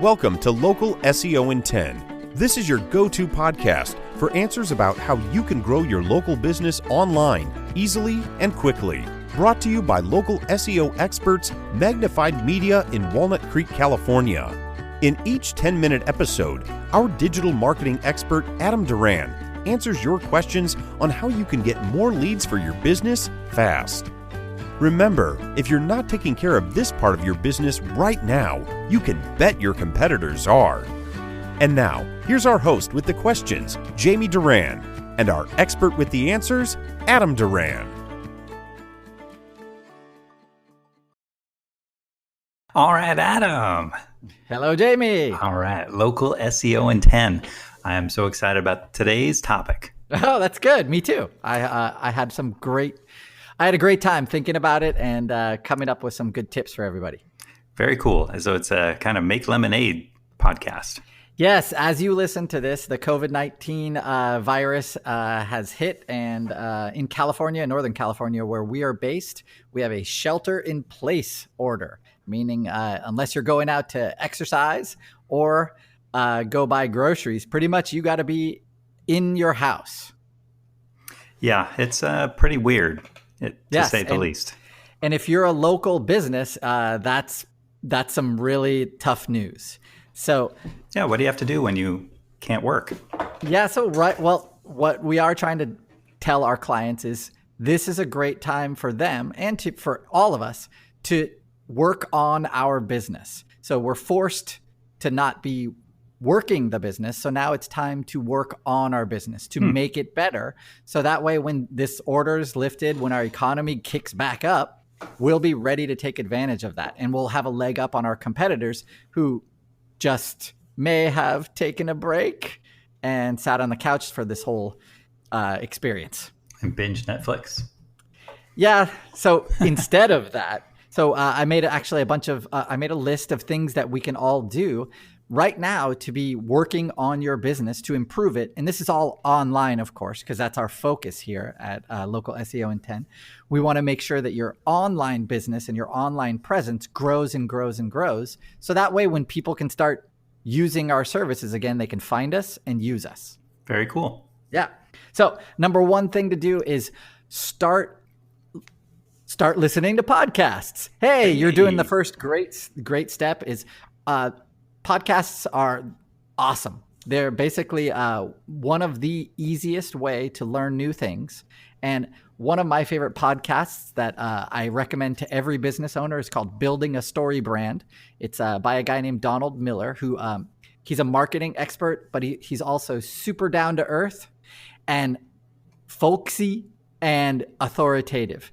Welcome to Local SEO in 10. This is your go-to podcast for answers about how you can grow your local business online easily and quickly. Brought to you by local SEO experts Magnified Media in Walnut Creek, California. In each 10-minute episode, our digital marketing expert Adam Duran answers your questions on how you can get more leads for your business fast. Remember, if you're not taking care of this part of your business right now, you can bet your competitors are. And now, here's our host with the questions, Jamie Duran, and our expert with the answers, Adam Duran. All right, Adam. Hello, Jamie. All right, Local SEO in 10. I am so excited about today's topic. Oh, that's good. Me too. I had a great time thinking about it and coming up with some good tips for everybody. Very cool. So it's a kind of Make Lemonade podcast. Yes, as you listen to this, the COVID-19 virus has hit, and in California, Northern California, where we are based, we have a shelter-in-place order, meaning unless you're going out to exercise or go buy groceries, pretty much you got to be in your house. Yeah, it's pretty weird, to say the least. And if you're a local business, that's some really tough news. So yeah, what do you have to do when you can't work? Yeah, so right. Well, what we are trying to tell our clients is this is a great time for them and for all of us to work on our business. So we're forced to not be working the business. So now it's time to work on our business to make it better. So that way, when this order is lifted, when our economy kicks back up, we'll be ready to take advantage of that. And we'll have a leg up on our competitors who just may have taken a break and sat on the couch for this whole experience. And binge Netflix. Yeah. So instead of that, I made a list of things that we can all do right now to be working on your business to improve it. And this is all online, of course, because that's our focus here at Local SEO in 10. We want to make sure that your online business and your online presence grows and grows and grows. So that way, when people can start using our services again, they can find us and use us. Very cool. Yeah. So number one thing to do is start listening to podcasts. Hey, you're doing the first great step is podcasts are awesome. They're basically one of the easiest way to learn new things. And one of my favorite podcasts that I recommend to every business owner is called Building a Story Brand. It's by a guy named Donald Miller, who he's a marketing expert, but he's also super down to earth and folksy and authoritative.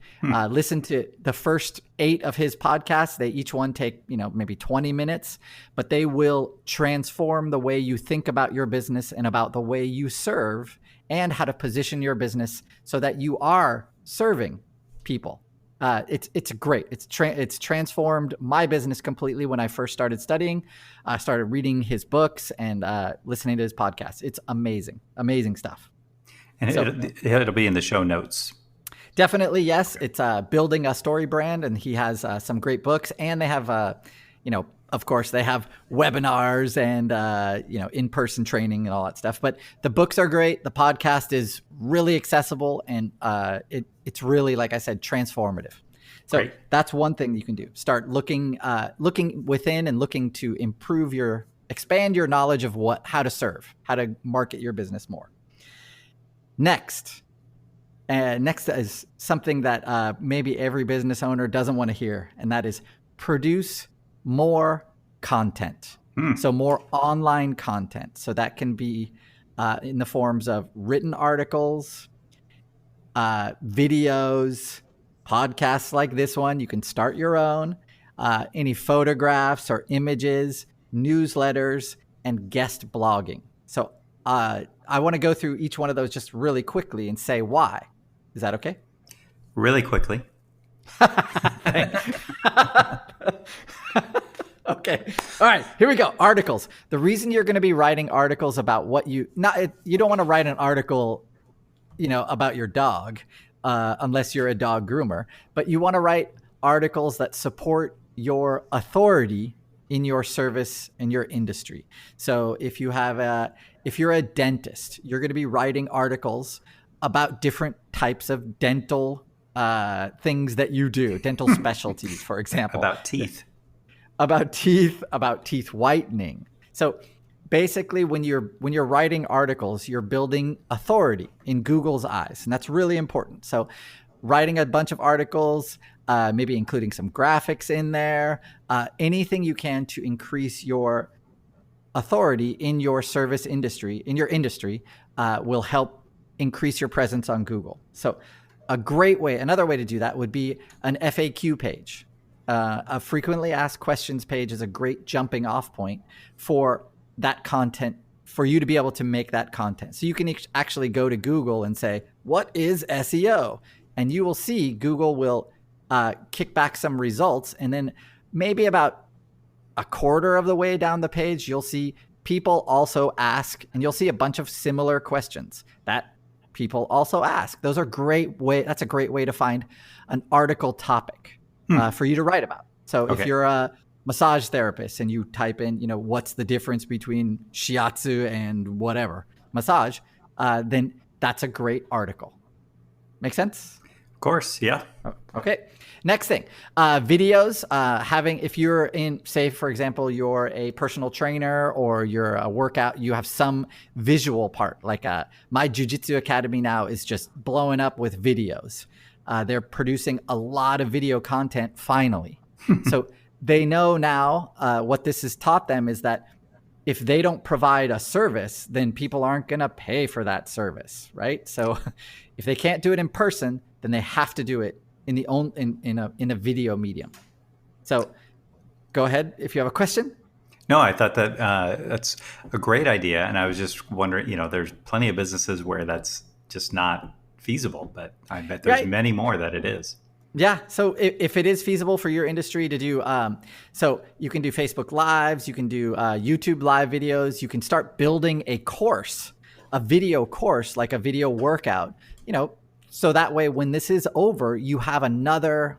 Listen to the first 8 of his podcasts. They each one take, maybe 20 minutes, but they will transform the way you think about your business and about the way you serve and how to position your business so that you are serving people. It's great. It's transformed my business completely when I first started studying. I started reading his books and listening to his podcasts. It's amazing stuff. And it'll be in the show notes. Definitely, yes. It's Building a Story Brand, and he has some great books. And they have, of course, they have webinars and, in-person training and all that stuff. But the books are great. The podcast is really accessible, and it's really, like I said, transformative. So great. That's one thing you can do. Start looking within and looking to expand your knowledge of how to serve, how to market your business more. Next is something that maybe every business owner doesn't want to hear, and that is produce more content. So more online content. So that can be in the forms of written articles, videos, podcasts like this one. You can start your own, any photographs or images, newsletters, and guest blogging. So I want to go through each one of those just really quickly and say why. Is that okay? Really quickly. Okay. All right. Here we go. Articles. The reason you're going to be writing articles about you don't want to write an article, about your dog, unless you're a dog groomer, but you want to write articles that support your authority in your service and your industry. So if you're a dentist, you're going to be writing articles about different types of dental things that you do, dental specialties, for example. About teeth. About teeth whitening. So basically, when you're writing articles, you're building authority in Google's eyes, and that's really important. So writing a bunch of articles, maybe including some graphics in there, anything you can to increase your authority in your service industry, will help increase your presence on Google. So another way to do that would be an FAQ page. A frequently asked questions page is a great jumping off point for that content, for you to be able to make that content. So you can actually go to Google and say, what is SEO? And you will see Google will kick back some results. And then maybe about a quarter of the way down the page, you'll see people also ask, and you'll see a bunch of similar questions that people also ask. That's a great way to find an article topic for you to write about. So if you're a massage therapist and you type in, what's the difference between shiatsu and whatever massage, then that's a great article. Make sense? Of course, yeah. Okay. Next thing, videos. If you're say, for example, you're a personal trainer or you're a workout, you have some visual part. Like my Jiu-Jitsu Academy now is just blowing up with videos. They're producing a lot of video content finally. So they know now what this has taught them is that if they don't provide a service, then people aren't going to pay for that service, right? So if they can't do it in person, then they have to do it in a video medium. So go ahead if you have a question. No, I thought that that's a great idea, and I was just wondering. There's plenty of businesses where that's just not feasible, but I bet there's many more that it is. Yeah. So if it is feasible for your industry to do, so you can do Facebook Lives, you can do YouTube live videos, you can start building a video course, like a video workout, so that way when this is over, you have another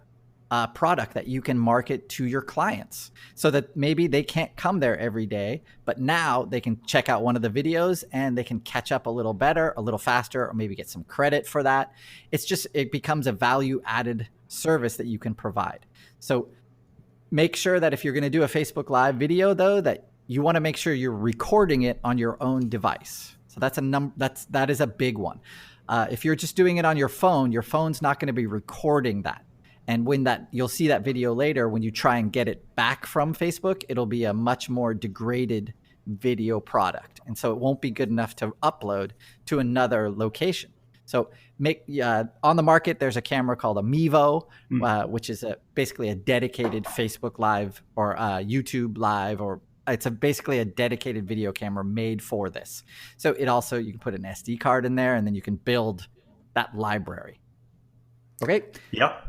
product that you can market to your clients so that maybe they can't come there every day, but now they can check out one of the videos and they can catch up a little better, a little faster, or maybe get some credit for that. It becomes a value added service that you can provide. So make sure that if you're going to do a Facebook Live video, though, that you want to make sure you're recording it on your own device. So that is a big one. If you're just doing it on your phone's not going to be recording that. And you'll see that video later, when you try and get it back from Facebook, it'll be a much more degraded video product. And so it won't be good enough to upload to another location. So on the market, there's a camera called a Mevo, which is basically a dedicated Facebook Live or YouTube Live, or it's basically a dedicated video camera made for this. So you can put an SD card in there and then you can build that library. Okay. Yep.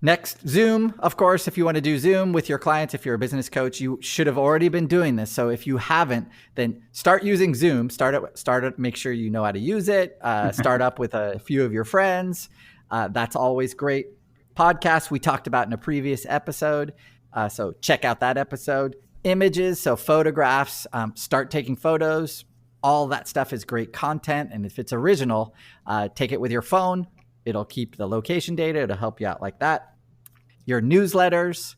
Next, Zoom. Of course, if you want to do Zoom with your clients, if you're a business coach, you should have already been doing this. So if you haven't, then start using Zoom. Make sure you know how to use it. Start up with a few of your friends. That's always great. Podcasts we talked about in a previous episode. So check out that episode. Images, so photographs, start taking photos. All that stuff is great content. And if it's original, take it with your phone. It'll keep the location data. It'll help you out like that. Your newsletters,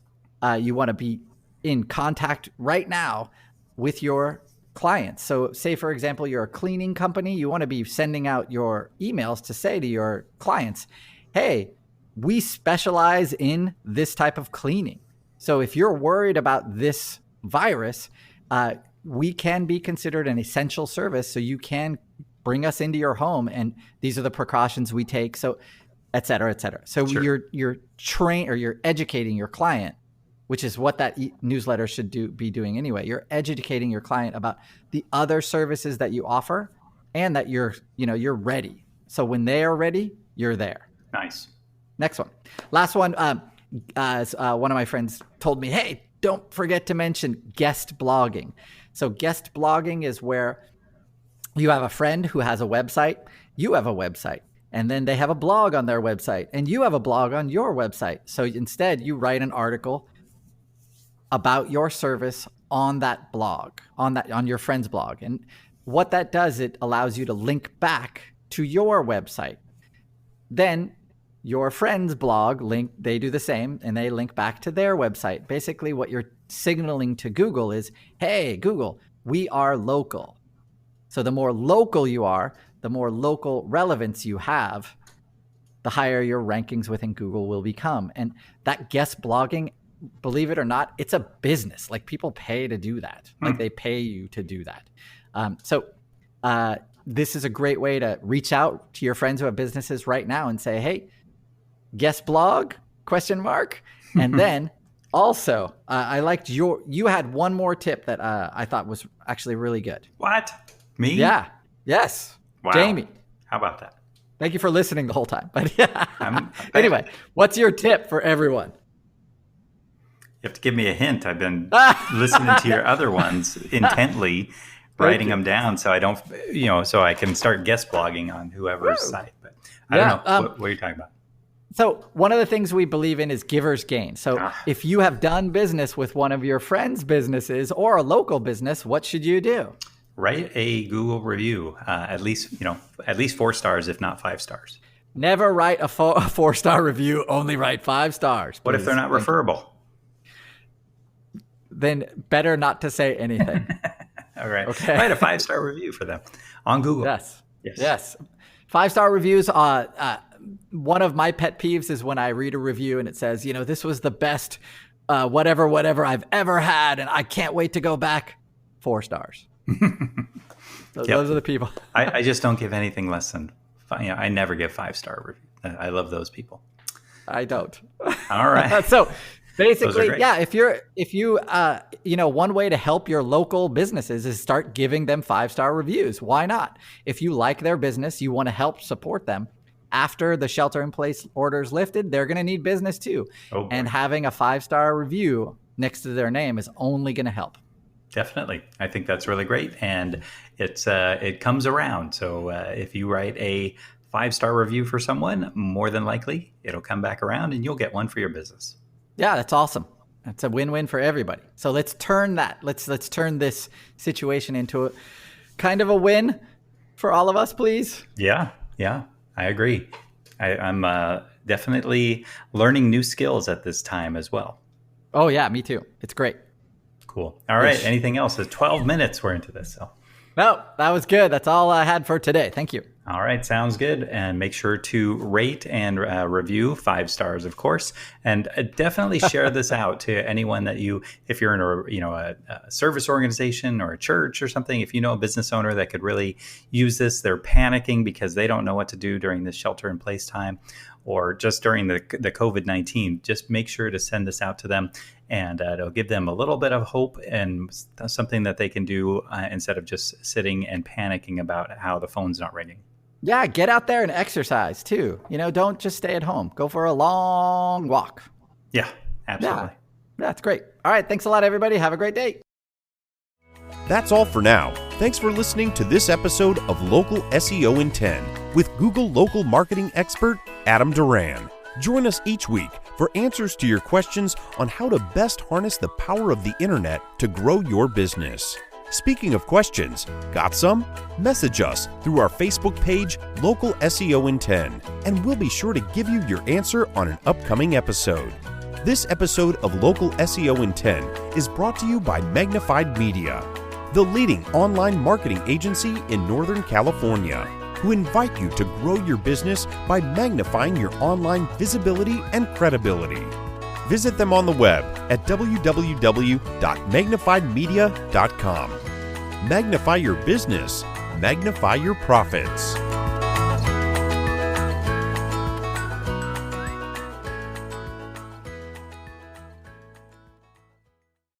you want to be in contact right now with your clients. So say, for example, you're a cleaning company. You want to be sending out your emails to say to your clients, hey, we specialize in this type of cleaning. So if you're worried about this virus, we can be considered an essential service. So you can bring us into your home, and these are the precautions we take. So, et cetera, et cetera. So sure. You're educating your client, which is what that newsletter should be doing anyway. You're educating your client about the other services that you offer, and that you're ready. So when they are ready, you're there. Nice. Next one. Last one. One of my friends told me, hey, don't forget to mention guest blogging. So guest blogging is where you have a friend who has a website, you have a website, and then they have a blog on their website, and you have a blog on your website. So instead, you write an article about your service on that blog, on your friend's blog. And what that does, it allows you to link back to your website. Then your friend's blog they do the same, and they link back to their website. Basically, what you're signaling to Google is, hey, Google, we are local. So the more local you are, the more local relevance you have, the higher your rankings within Google will become. And that guest blogging, believe it or not, it's a business. Like, people pay to do that. Like, they pay you to do that. So this is a great way to reach out to your friends who have businesses right now and say, hey, guest blog, ? And then also, I liked you had one more tip that I thought was actually really good. What? Me? Yeah. Yes. Wow. Jamie. How about that? Thank you for listening the whole time. But yeah. Anyway, what's your tip for everyone? You have to give me a hint. I've been listening to your other ones intently, writing them down so I don't, so I can start guest blogging on whoever's site. But I don't know. What are you talking about? So one of the things we believe in is giver's gain. So if you have done business with one of your friends' businesses or a local business, what should you do? Write a Google review, at least 4 stars, if not 5 stars. Never write a 4-star review. Only write 5 stars. What if they're not referable? Then better not to say anything. All right. Okay. Write a 5-star review for them on Google. Yes. 5-star reviews. One of my pet peeves is when I read a review and it says, this was the best whatever I've ever had, and I can't wait to go back. 4 stars. Those are the people. I just don't give anything less than 5. I never give 5-star review. I love those people. I don't. All right. So basically, if you one way to help your local businesses is start giving them 5-star reviews. Why not? If you like their business, you want to help support them. After the shelter-in-place orders lifted, they're going to need business too. And having a 5-star review next to their name is only going to help. Definitely. I think that's really great. And it comes around. So if you write a 5-star review for someone, more than likely it'll come back around and you'll get one for your business. Yeah, that's awesome. That's a win-win for everybody. So let's turn that. Let's turn this situation into a kind of a win for all of us, please. Yeah, I agree. I'm definitely learning new skills at this time as well. Oh yeah, me too. It's great. Cool. All right. Anything else? It's 12 minutes we're into this. So. No, that was good. That's all I had for today. Thank you. All right. Sounds good. And make sure to rate and review 5 stars, of course. And definitely share this out to anyone that if you're in a service organization or a church or something, if you know a business owner that could really use this, they're panicking because they don't know what to do during this shelter in place time or just during the COVID-19, just make sure to send this out to them. And it'll give them a little bit of hope and something that they can do instead of just sitting and panicking about how the phone's not ringing. Yeah, get out there and exercise too. Don't just stay at home. Go for a long walk. Yeah, absolutely. Yeah, that's great. All right, thanks a lot, everybody. Have a great day. That's all for now. Thanks for listening to this episode of Local SEO in 10 with Google local marketing expert Adam Duran. Join us each week for answers to your questions on how to best harness the power of the internet to grow your business. Speaking of questions, got some? Message us through our Facebook page, Local SEO in 10, and we'll be sure to give you your answer on an upcoming episode. This episode of Local SEO in 10 is brought to you by Magnified Media, the leading online marketing agency in Northern California, who invite you to grow your business by magnifying your online visibility and credibility. Visit them on the web at www.magnifiedmedia.com. Magnify your business, magnify your profits.